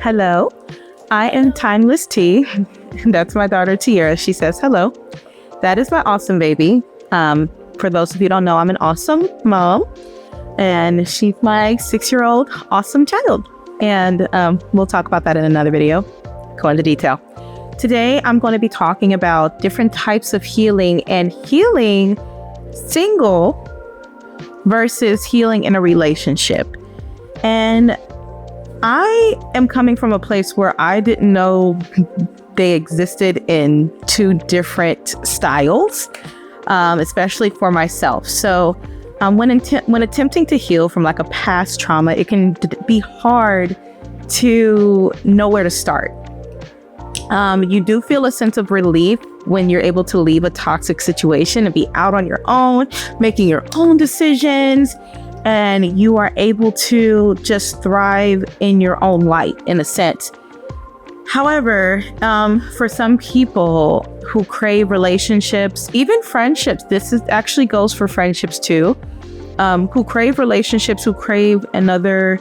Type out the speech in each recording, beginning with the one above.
Hello, I am Timeless T. That's my daughter Tiara. She says hello. That is my awesome baby. For those of you who don't know, I'm an awesome mom, and she's my 6-year-old awesome child. And we'll talk about that in another video, go into detail. Today, I'm going to be talking about different types of healing and healing single versus healing in a relationship. And I am coming from a place where I didn't know they existed in two different styles, especially for myself. So when attempting to heal from like a past trauma, it can be hard to know where to start. You do feel a sense of relief when you're able to leave a toxic situation and be out on your own, making your own decisions, and you are able to just thrive in your own light, in a sense. However, for some people who crave relationships, even friendships, actually goes for friendships too, who crave relationships, who crave another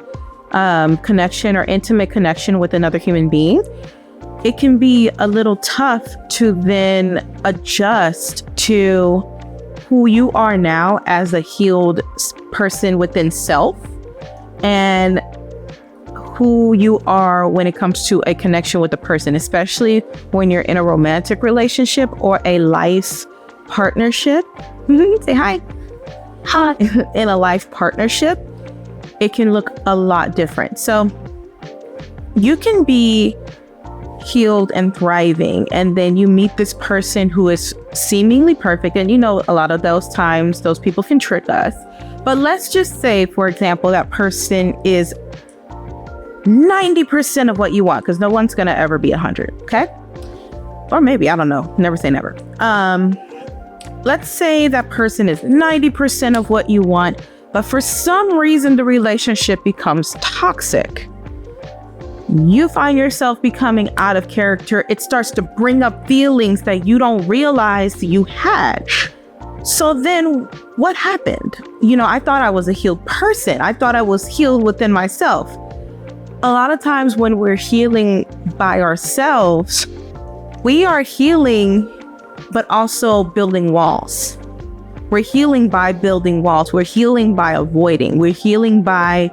connection or intimate connection with another human being, it can be a little tough to then adjust to who you are now as a healed person within self and who you are when it comes to a connection with a person, especially when you're in a romantic relationship or a life partnership. Say hi. Hi. In a life partnership, it can look a lot different. So you can be healed and thriving, and then you meet this person who is seemingly perfect, and a lot of those times those people can trick us. But let's just say, for example, that person is 90% of what you want, because no one's gonna ever be 100, okay? Or maybe, I don't know, never say never. Let's say that person is 90% of what you want, but for some reason the relationship becomes toxic. You find yourself becoming out of character. It starts to bring up feelings that you don't realize you had. So then what happened? I thought I was a healed person. I thought I was healed within myself. A lot of times when we're healing by ourselves, we are healing, but also building walls. We're healing by building walls. We're healing by avoiding. We're healing by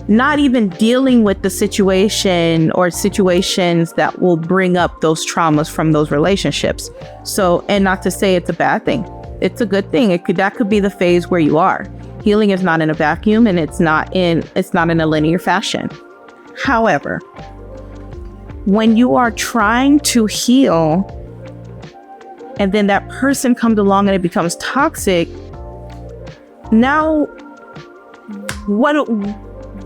not even dealing with the situation or situations that will bring up those traumas from those relationships. So, and not to say it's a bad thing. It's a good thing. That could be the phase where you are. Healing is not in a vacuum, and it's not in a linear fashion. However, when you are trying to heal and then that person comes along and it becomes toxic, now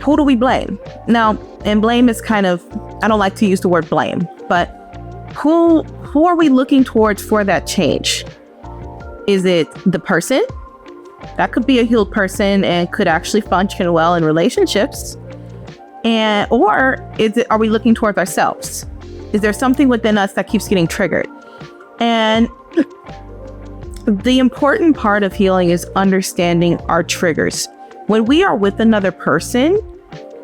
who do we blame? Now, and blame is kind of, I don't like to use the word blame, but who are we looking towards for that change? Is it the person? That could be a healed person and could actually function well in relationships. Or are we looking towards ourselves? Is there something within us that keeps getting triggered? And the important part of healing is understanding our triggers. When we are with another person,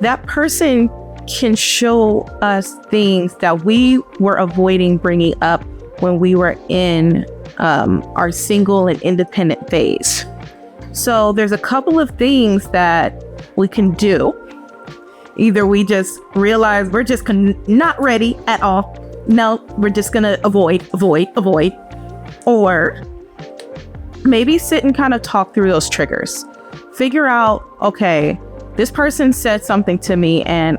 that person can show us things that we were avoiding bringing up when we were in our single and independent phase. So there's a couple of things that we can do. Either we just realize we're just not ready at all. No, we're just gonna avoid. Or maybe sit and kind of talk through those triggers. Figure out, okay, this person said something to me and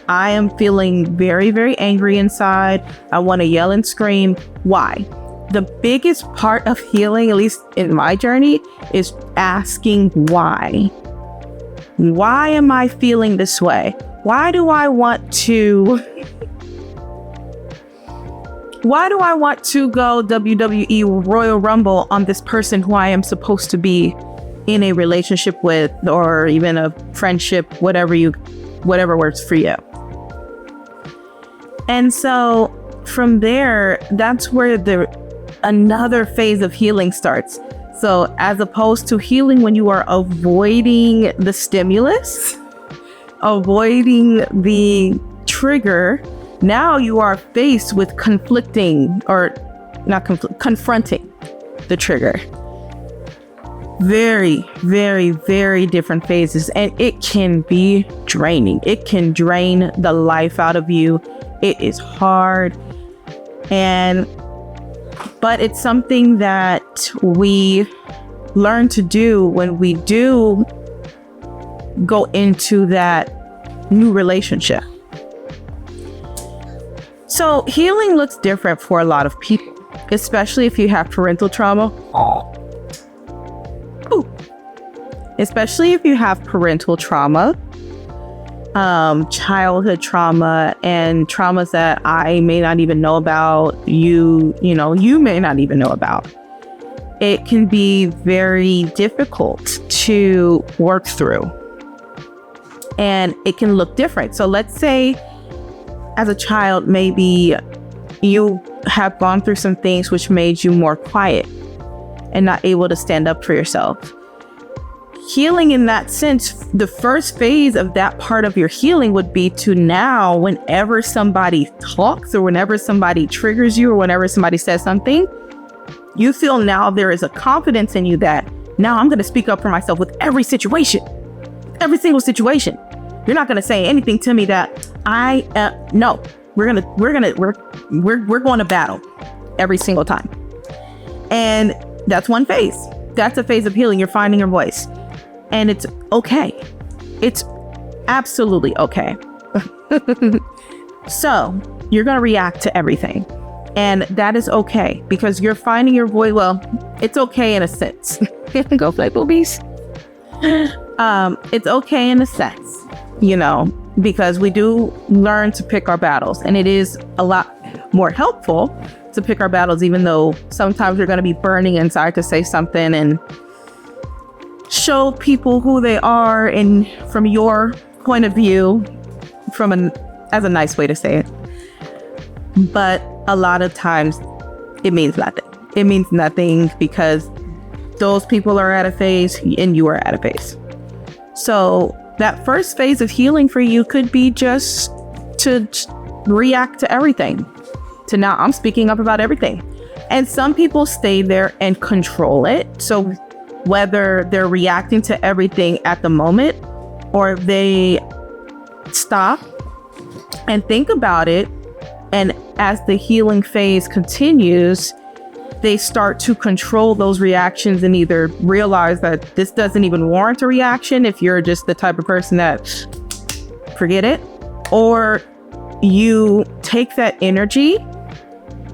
I am feeling very, very angry inside. I want to yell and scream. Why? The biggest part of healing, at least in my journey, is asking why. Why am I feeling this way? Why do I want to go WWE Royal Rumble on this person who I am supposed to be in a relationship with, or even a friendship, whatever works for you? And so from there, that's where another phase of healing starts. So as opposed to healing when you are avoiding the stimulus, avoiding the trigger, now you are faced with confronting the trigger. Very, very, very different phases. And it can be draining. It can drain the life out of you. It is hard. But it's something that we learn to do when we do go into that new relationship. So healing looks different for a lot of people, especially if you have parental trauma. Especially if you have parental trauma, childhood trauma, and traumas that I may not even know about, you may not even know about. It can be very difficult to work through, and it can look different. So let's say as a child, maybe you have gone through some things which made you more quiet and not able to stand up for yourself. Healing in that sense, the first phase of that part of your healing would be to now, whenever somebody talks or whenever somebody triggers you or whenever somebody says something, you feel now there is a confidence in you that now I'm going to speak up for myself with every situation, every single situation. You're not going to say anything to me that no, we're going to battle every single time. And that's one phase. That's a phase of healing. You're finding your voice. And it's okay. It's absolutely okay. So you're going to react to everything. And that is okay because you're finding your voice. Well, it's okay in a sense. Go play boobies. It's okay in a sense, because we do learn to pick our battles. And it is a lot more helpful to pick our battles, even though sometimes you're going to be burning inside to say something and show people who they are and from your point of view, as a nice way to say it. But a lot of times it means nothing. It means nothing because those people are at a phase and you are at a phase. So that first phase of healing for you could be just to react to everything. To now I'm speaking up about everything. And some people stay there and control it. So whether they're reacting to everything at the moment or they stop and think about it, and as the healing phase continues, they start to control those reactions and either realize that this doesn't even warrant a reaction if you're just the type of person that forget it, or you take that energy,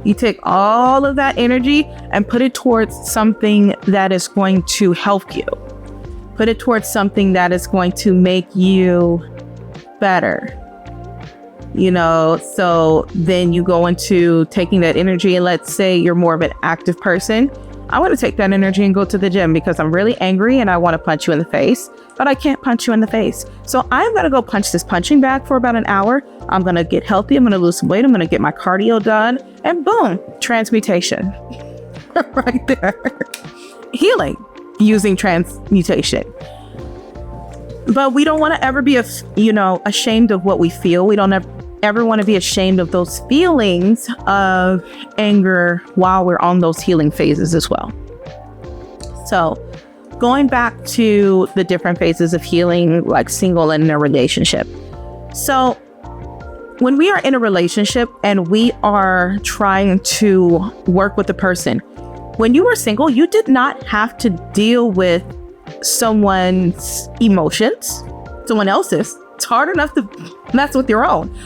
you take all of that energy and put it towards something that is going to help you. Put it towards something that is going to make you better. So then you go into taking that energy, and let's say you're more of an active person. I want to take that energy and go to the gym because I'm really angry and I want to punch you in the face, but I can't punch you in the face. So I'm going to go punch this punching bag for about an hour. I'm going to get healthy. I'm going to lose some weight. I'm going to get my cardio done, and boom, transmutation. Right there. Healing using transmutation. But we don't want to ever be, ashamed of what we feel. We don't ever want to be ashamed of those feelings of anger while we're on those healing phases as well. So going back to the different phases of healing, like single and in a relationship. So when we are in a relationship and we are trying to work with the person, when you were single, you did not have to deal with someone's emotions, someone else's. It's hard enough to mess with your own,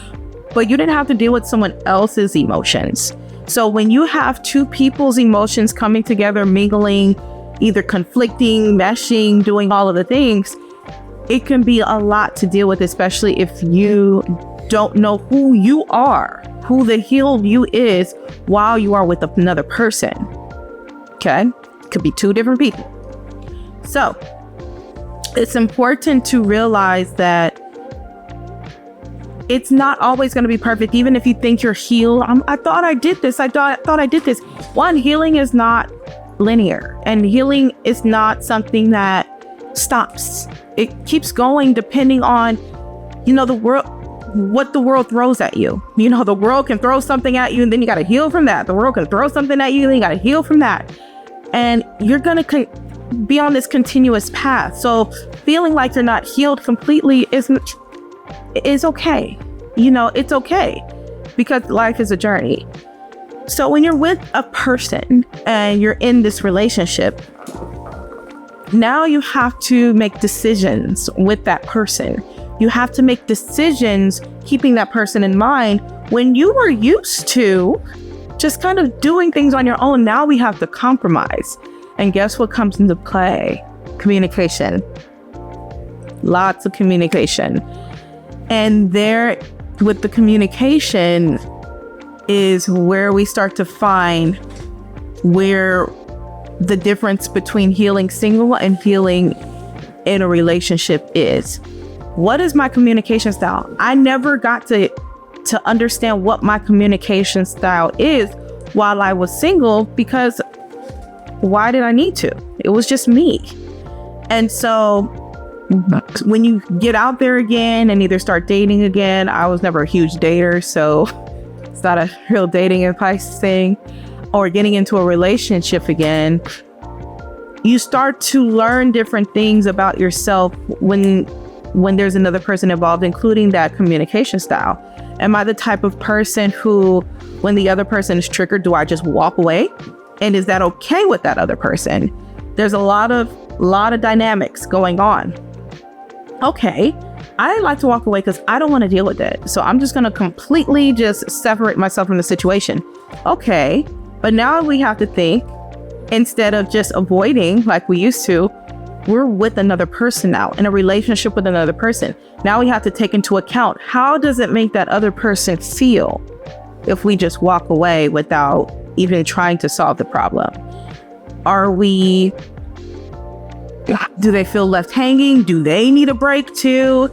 but you didn't have to deal with someone else's emotions. So when you have two people's emotions coming together, mingling, either conflicting, meshing, doing all of the things, it can be a lot to deal with, especially if you don't know who you are, who the healed you is while you are with another person. Okay? Could be two different people. So it's important to realize that it's not always going to be perfect. Even if you think you're healed, I thought I did this. I thought I did this. One, healing is not linear, and healing is not something that stops. It keeps going depending on, the world. what the world throws at you. You know, the world can throw something at you and then you got to heal from that. The world can throw something at you and you got to heal from that. And you're going to be on this continuous path. So feeling like you're not healed completely is okay. You know, it's okay, because life is a journey. So when you're with a person and you're in this relationship, now you have to make decisions with that person. You have to make decisions keeping that person in mind. When you were used to just kind of doing things on your own, now we have to compromise. And guess what comes into play? Communication. Lots of communication. And there, with the communication, is where we start to find where the difference between healing single and healing in a relationship is. What is my communication style? I never got to understand what my communication style is while I was single, because why did I need to? It was just me. And so when you get out there again and either start dating again, I was never a huge dater, so it's not a real dating advice thing, or getting into a relationship again, you start to learn different things about yourself when there's another person involved, including that communication style. Am I the type of person who, when the other person is triggered, do I just walk away? And is that okay with that other person? There's a lot of dynamics going on. Okay, I like to walk away because I don't want to deal with it. So I'm just going to completely just separate myself from the situation. Okay, but now we have to think, instead of just avoiding like we used to, we're with another person now, in a relationship with another person. Now we have to take into account, how does it make that other person feel if we just walk away without even trying to solve the problem? Do they feel left hanging? Do they need a break too?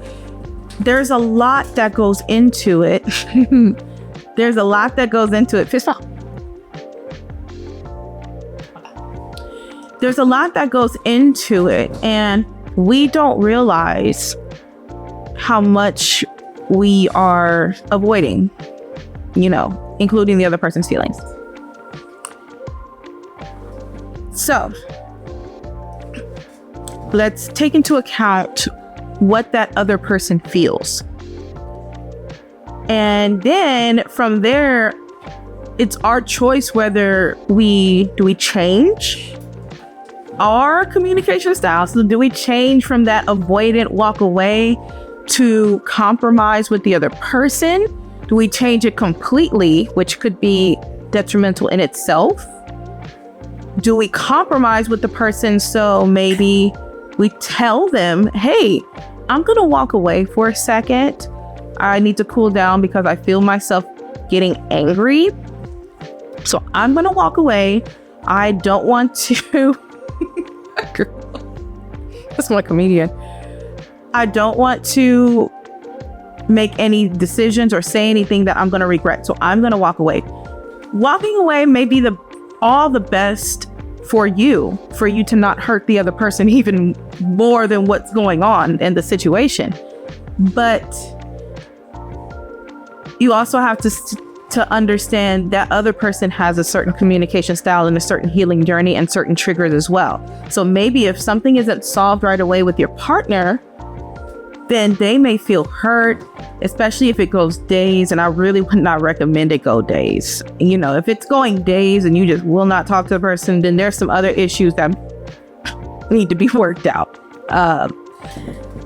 There's a lot that goes into it. There's a lot that goes into it. There's a lot that goes into it, and we don't realize how much we are avoiding, you know, including the other person's feelings. So let's take into account what that other person feels. And then from there, it's our choice whether we change our communication style. So do we change from that avoidant walk away to compromise with the other person? Do we change it completely, which could be detrimental in itself? Do we compromise with the person, so maybe we tell them, hey, I'm gonna walk away for a second. I need to cool down because I feel myself getting angry. So I'm gonna walk away. I don't want to that's my comedian. I don't want to make any decisions or say anything that I'm going to regret. So I'm going to walk away. Walking away may be all the best for you to not hurt the other person even more than what's going on in the situation. But you also have to understand that other person has a certain communication style and a certain healing journey and certain triggers as well. So maybe if something isn't solved right away with your partner, then they may feel hurt, especially if it goes days. And I really would not recommend it go days. You know, if it's going days and you just will not talk to the person, then there's some other issues that need to be worked out.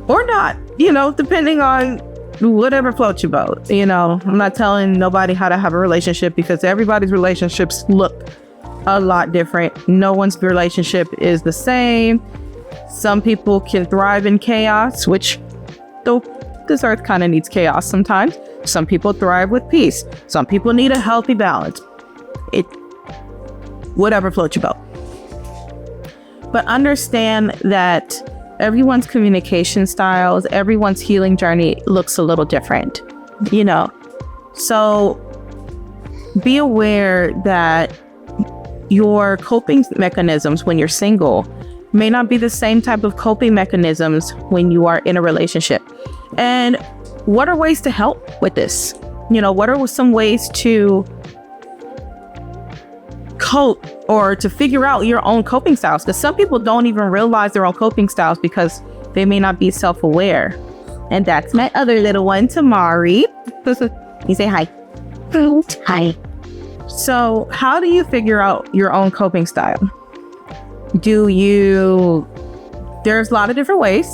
Or not, you know, depending on whatever floats your boat. You know, I'm not telling nobody how to have a relationship, because everybody's relationships look a lot different. No one's relationship is the same. Some people can thrive in chaos, which though this earth kind of needs chaos sometimes. Some people thrive with peace. Some people need a healthy balance. Whatever floats your boat. But understand that everyone's communication styles, everyone's healing journey looks a little different, you know? So be aware that your coping mechanisms when you're single may not be the same type of coping mechanisms when you are in a relationship. And what are ways to help with this? What are some ways to cope or to figure out your own coping styles? Because some people don't even realize their own coping styles because they may not be self-aware. And that's my other little one, Tamari. You say hi. Hi. So how do you figure out your own coping style? There's a lot of different ways.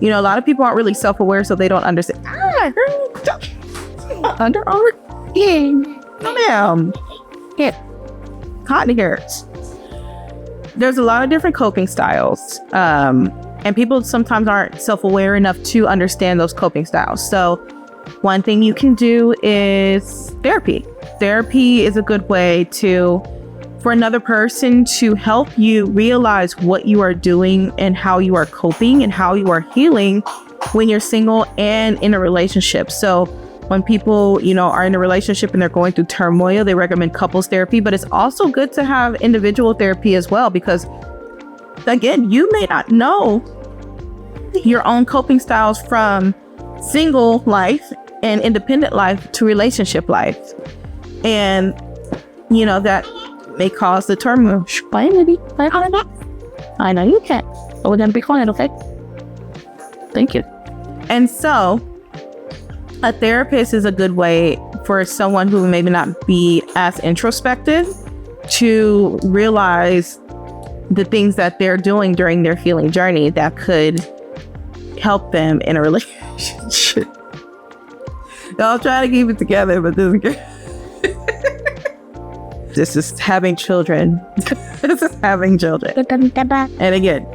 A lot of people aren't really self-aware, so they don't understand. Underarm? Yeah. No, ma'am. Yeah. Cotton hairs. There's a lot of different coping styles. And people sometimes aren't self-aware enough to understand those coping styles. So one thing you can do is therapy. Therapy is a good way for another person to help you realize what you are doing and how you are coping and how you are healing when you're single and in a relationship. So when people, are in a relationship and they're going through turmoil, they recommend couples therapy, but it's also good to have individual therapy as well, because again, you may not know your own coping styles from single life and independent life to relationship life. And, that may cause the turmoil. Bye, baby. Bye, I know you can. I would then be quiet, okay? Thank you. And so, a therapist is a good way for someone who maybe not be as introspective to realize the things that they're doing during their healing journey that could help them in a relationship. Y'all try to keep it together, but this is good. This is having children. This is having children. And again,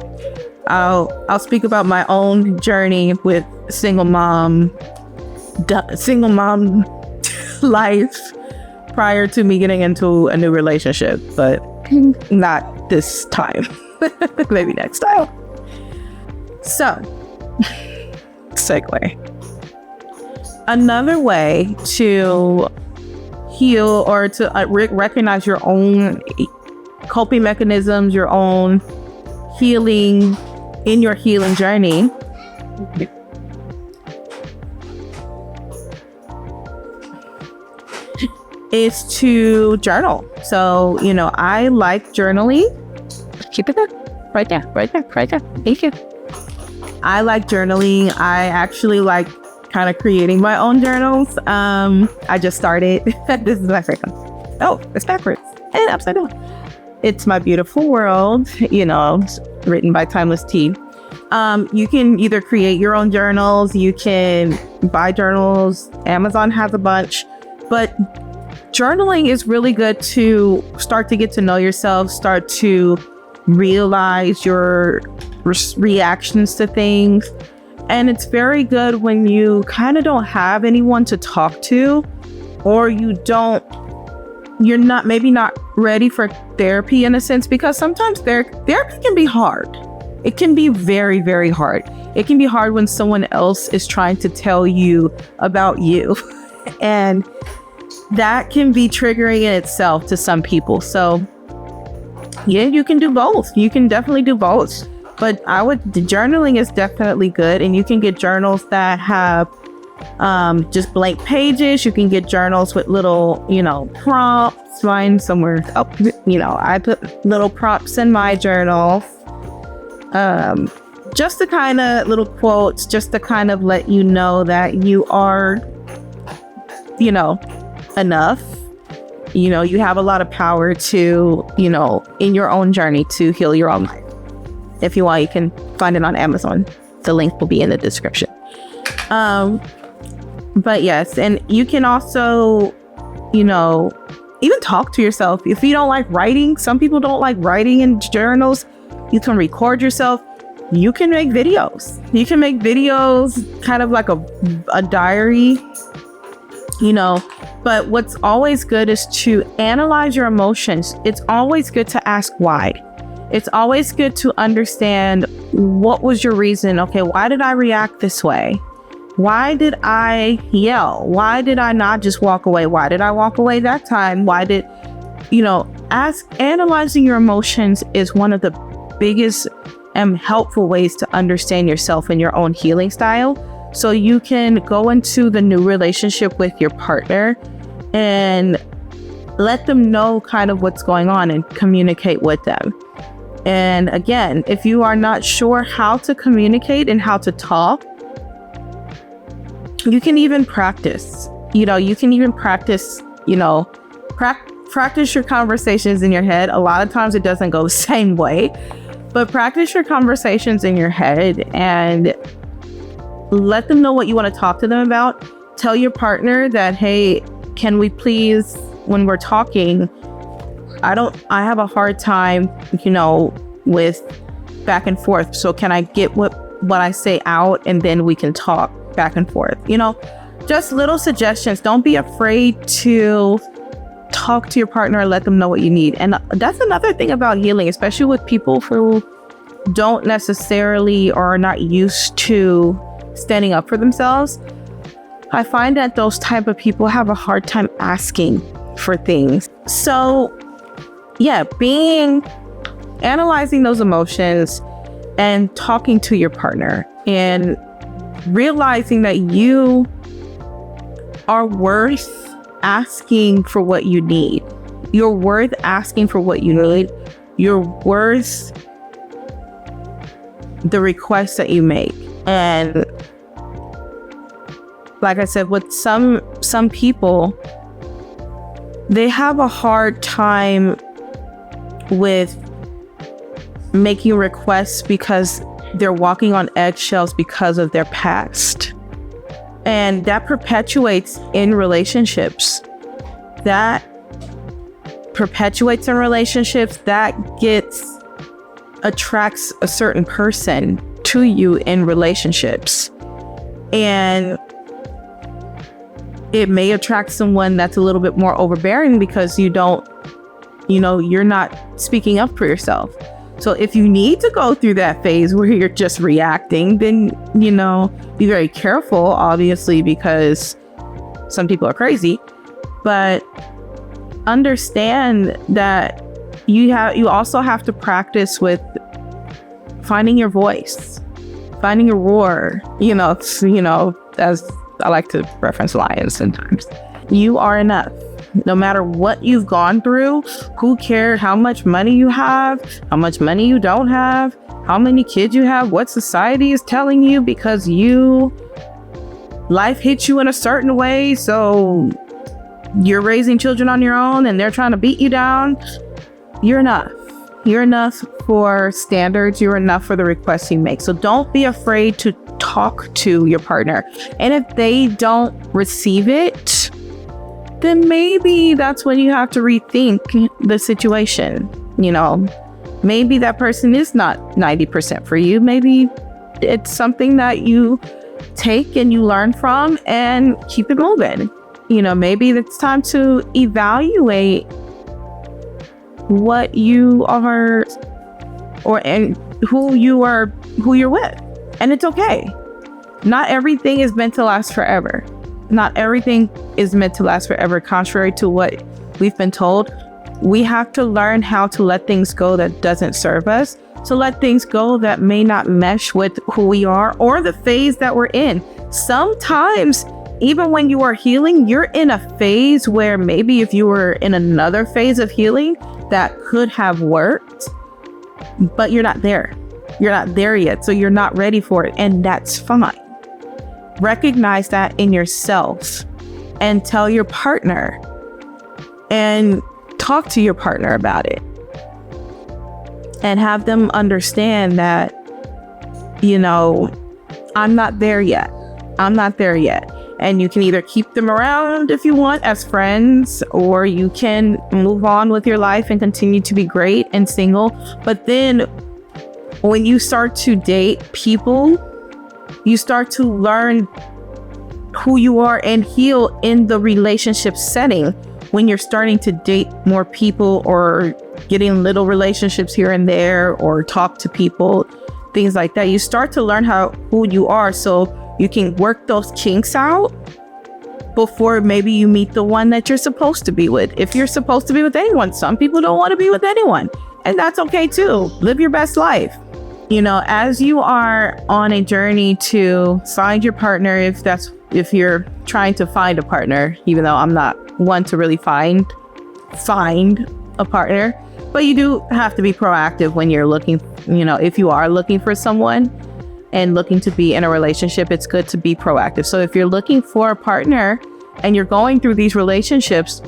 I'll speak about my own journey with single mom life prior to me getting into a new relationship, but not this time. Maybe next time. So, segue. Another way to heal or to recognize your own coping mechanisms, your own healing in your healing journey is to journal. So, I like journaling. Keep it there. Right there. Thank you. I like journaling. I actually like kind of creating my own journals. I just started. This is my first one. Oh, it's backwards and upside down. It's My Beautiful World, written by Timeless Tea. You can either create your own journals, you can buy journals. Amazon has a bunch, but journaling is really good to start to get to know yourself, start to realize your reactions to things. And it's very good when you kind of don't have anyone to talk to, or you're not ready for therapy in a sense, because sometimes therapy can be hard. It can be very, very hard. It can be hard when someone else is trying to tell you about you. And that can be triggering in itself to some people. So yeah, you can do both. You can definitely do both. But journaling is definitely good. And you can get journals that have just blank pages. You can get journals with little, prompts. Mine somewhere up, I put little prompts in my journal. Just to kind of little quotes, just to kind of let you know that you are, enough. You have a lot of power to, in your own journey to heal your own life. If you want, you can find it on Amazon. The link will be in the description. But yes, and you can also, even talk to yourself. If you don't like writing, some people don't like writing in journals. You can record yourself. You can make videos. You can make videos kind of like a diary, But what's always good is to analyze your emotions. It's always good to ask why. It's always good to understand what was your reason. Okay, why did I react this way? Why did I yell? Why did I not just walk away? Why did I walk away that time? Analyzing your emotions is one of the biggest and helpful ways to understand yourself and your own healing style. so you can go into the new relationship with your partner and let them know kind of what's going on and communicate with them. And again, if you are not sure how to communicate and how to talk, you can even practice. Practice your conversations in your head. A lot of times it doesn't go the same way, but practice your conversations in your head and let them know what you want to talk to them about. Tell your partner that, hey, can we please, when we're talking, I have a hard time, with back and forth. So can I get what I say out and then we can talk back and forth? Just little suggestions. Don't be afraid to talk to your partner and let them know what you need. And that's another thing about healing, especially with people who don't necessarily or are not used to standing up for themselves. I find that those type of people have a hard time asking for things. So yeah, analyzing those emotions and talking to your partner and realizing that you are worth asking for what you need. You're worth asking for what you need. You're worth the requests that you make. And like I said, with some people, they have a hard time with making requests because they're walking on eggshells because of their past. And that perpetuates in relationships. That attracts a certain person to you in relationships. And it may attract someone that's a little bit more overbearing because you're not speaking up for yourself. So if you need to go through that phase where you're just reacting, then, be very careful, obviously, because some people are crazy. But understand that you also have to practice with finding your voice, finding your roar, as I like to reference lions sometimes. You are enough. No matter what you've gone through, who cares how much money you have, how much money you don't have, how many kids you have, what society is telling you, because life hits you in a certain way, so you're raising children on your own and they're trying to beat you down. You're enough. You're enough for standards. You're enough for the requests you make. So don't be afraid to talk to your partner. And if they don't receive it, then maybe that's when you have to rethink the situation. Maybe that person is not 90% for you. Maybe it's something that you take and you learn from and keep it moving. Maybe it's time to evaluate what you are and who you're with. And it's okay. Not everything is meant to last forever. Not everything is meant to last forever, contrary to what we've been told. We have to learn how to let things go that doesn't serve us, to let things go that may not mesh with who we are or the phase that we're in. Sometimes, even when you are healing, you're in a phase where maybe if you were in another phase of healing that could have worked, but you're not there. You're not there yet, so you're not ready for it, and that's fine. Recognize that in yourself and tell your partner and talk to your partner about it and have them understand that, I'm not there yet. I'm not there yet. And you can either keep them around if you want as friends, or you can move on with your life and continue to be great and single. But then when you start to date people, you start to learn who you are and heal in the relationship setting. When you're starting to date more people or getting little relationships here and there or talk to people, things like that, you start to learn who you are, so you can work those kinks out before maybe you meet the one that you're supposed to be with. If you're supposed to be with anyone, some people don't want to be with anyone, and that's okay too. Live your best life. As you are on a journey to find your partner, if you're trying to find a partner, even though I'm not one to really find a partner, but you do have to be proactive when you're looking, if you are looking for someone and looking to be in a relationship, it's good to be proactive. So if you're looking for a partner and you're going through these relationships,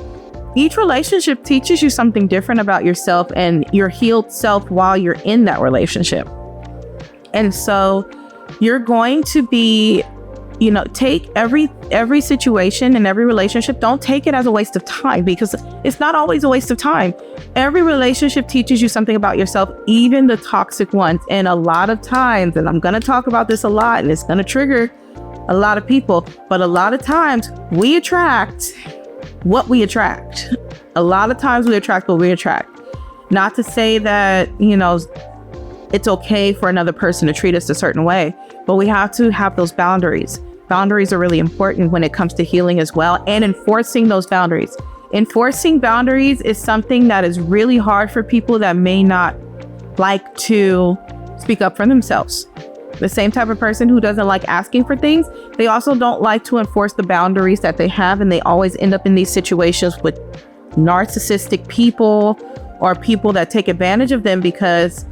each relationship teaches you something different about yourself and your healed self while you're in that relationship. And so you're going to be, take every situation and every relationship, don't take it as a waste of time, because it's not always a waste of time. Every relationship teaches you something about yourself, even the toxic ones. And a lot of times, and I'm going to talk about this a lot, and it's going to trigger a lot of people, but a lot of times we attract what we attract. A lot of times we attract what we attract. Not to say that, it's okay for another person to treat us a certain way, but we have to have those boundaries. Boundaries are really important when it comes to healing as well, and enforcing those boundaries. Enforcing boundaries is something that is really hard for people that may not like to speak up for themselves. The same type of person who doesn't like asking for things, they also don't like to enforce the boundaries that they have, and they always end up in these situations with narcissistic people or people that take advantage of them, because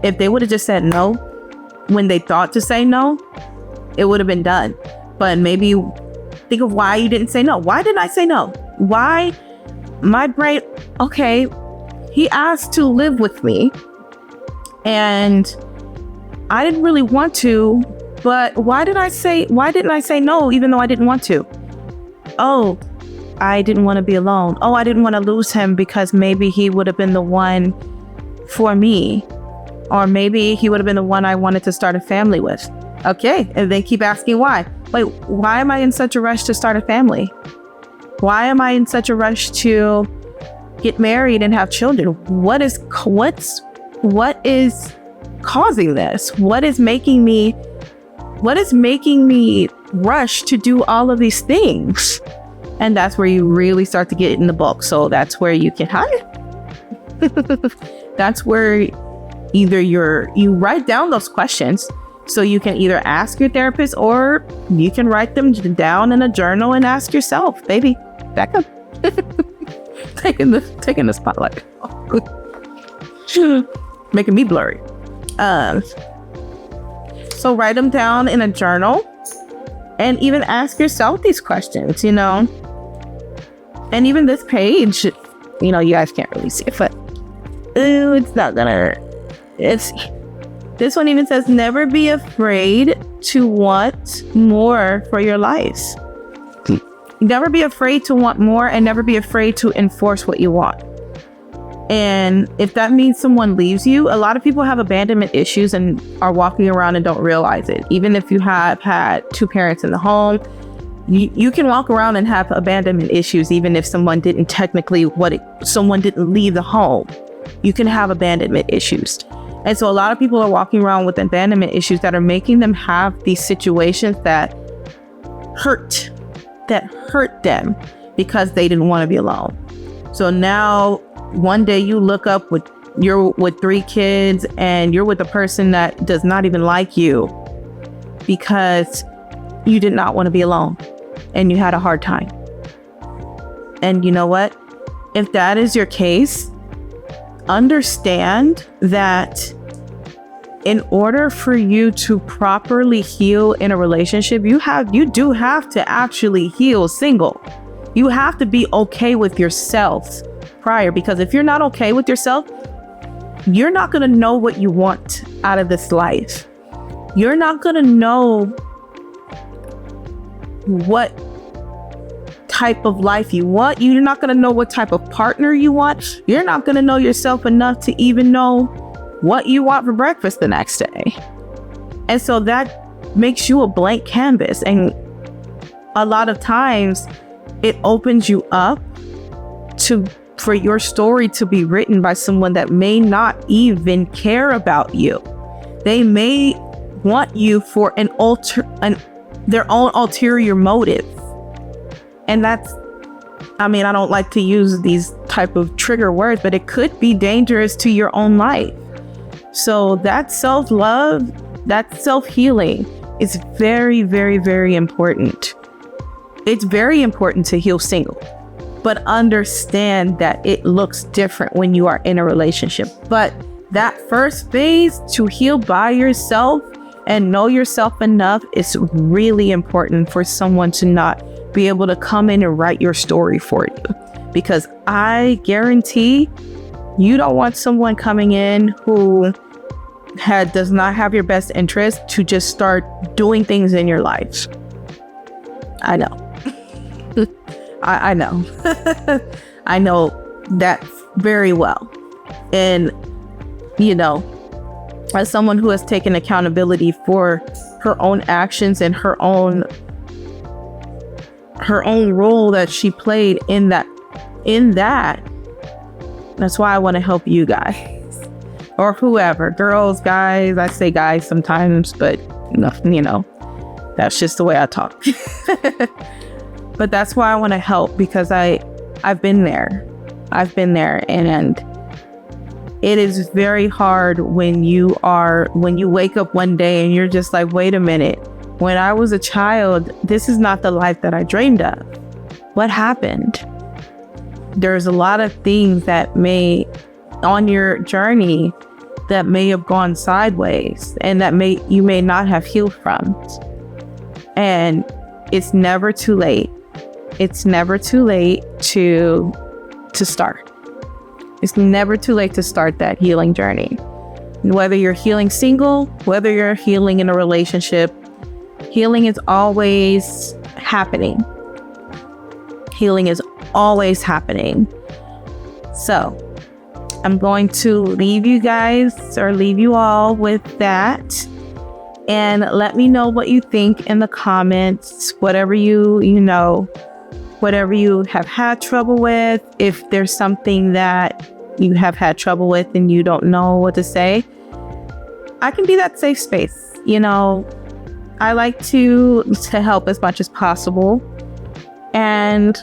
if they would have just said no when they thought to say no, it would have been done. But maybe think of why you didn't say no. Why didn't I say no? Why? My brain, okay, he asked to live with me and I didn't really want to, but why didn't I say no even though I didn't want to? Oh, I didn't want to be alone. Oh, I didn't want to lose him because maybe he would have been the one for me. Or maybe he would have been the one I wanted to start a family with. Okay, and then keep asking why. Wait, why am I in such a rush to start a family? Why am I in such a rush to get married and have children? What is causing this? What is making me rush to do all of these things? And that's where you really start to get in the bulk. So that's where you can hide. That's where either you write down those questions, so you can either ask your therapist or you can write them down in a journal and ask yourself, baby, back up. taking the spotlight. Making me blurry. So write them down in a journal and even ask yourself these questions, And even this page, you guys can't really see it, but it's not gonna, this one even says, never be afraid to want more for your life. Never be afraid to want more, and never be afraid to enforce what you want. And if that means someone leaves you, a lot of people have abandonment issues and are walking around and don't realize it. Even if you have had two parents in the home, you can walk around and have abandonment issues, even if someone didn't leave the home. You can have abandonment issues. And so a lot of people are walking around with abandonment issues that are making them have these situations that hurt them because they didn't want to be alone. So now one day you look up you're with 3 kids and you're with a person that does not even like you because you did not want to be alone and you had a hard time. And you know what? If that is your case, understand that in order for you to properly heal in a relationship, you do have to actually heal single. You have to be okay with yourself prior, because if you're not okay with yourself, you're not going to know what you want out of this life. You're not going to know what type of life you want. You're not going to know what type of partner you want. You're not going to know yourself enough to even know what you want for breakfast the next day. And so that makes you a blank canvas. And a lot of times it opens you up for your story to be written by someone that may not even care about you. They may want you for their own ulterior motive. And that's, I don't like to use these type of trigger words, but it could be dangerous to your own life. So that self-love, that self-healing is very, very, very important. It's very important to heal single, but understand that it looks different when you are in a relationship. But that first phase to heal by yourself and know yourself enough is really important for someone to not be able to come in and write your story for you. Because I guarantee you don't want someone coming in who does not have your best interest to just start doing things in your life. I know. I know. I know that very well. And, you know, as someone who has taken accountability for her own actions and her own role that she played in that, that's why I want to help you guys. Or whoever, girls, guys. I say guys sometimes, but you know, that's just the way I talk. But that's why I want to help, because I've been there. And it is very hard when you wake up one day and you're just like, wait a minute, when I was a child, this is not the life that I dreamed of. What happened? There's a lot of things that on your journey that may have gone sideways and that you may not have healed from. And it's never too late. It's never too late to start. It's never too late to start that healing journey. Whether you're healing single, whether you're healing in a relationship, healing is always happening. Healing is always happening. So I'm going to leave you guys, or leave you all with that. And let me know what you think in the comments, whatever whatever you have had trouble with. If there's something that you have had trouble with and you don't know what to say, I can be that safe space. You know, I like to help as much as possible. And,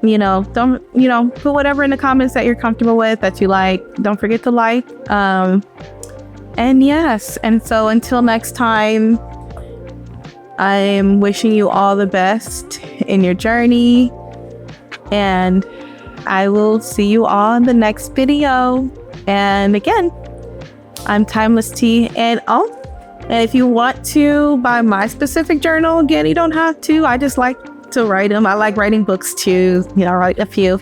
you know, put whatever in the comments that you're comfortable with, that you like. Don't forget to like. And yes, and so until next time, I am wishing you all the best in your journey, and I will see you all in the next video. And again, I'm Timeless T, and if you want to buy my specific journal, again, you don't have to. I just like to write them. I like writing books too, write a few.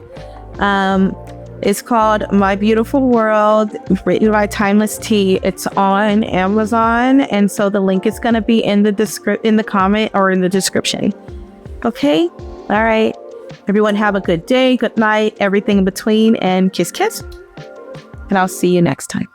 It's called My Beautiful World, written by Timeless T. It's on Amazon, and so the link is going to be in the comment or in the description. Okay? All right. Everyone have a good day, good night, everything in between, and kiss, kiss. And I'll see you next time.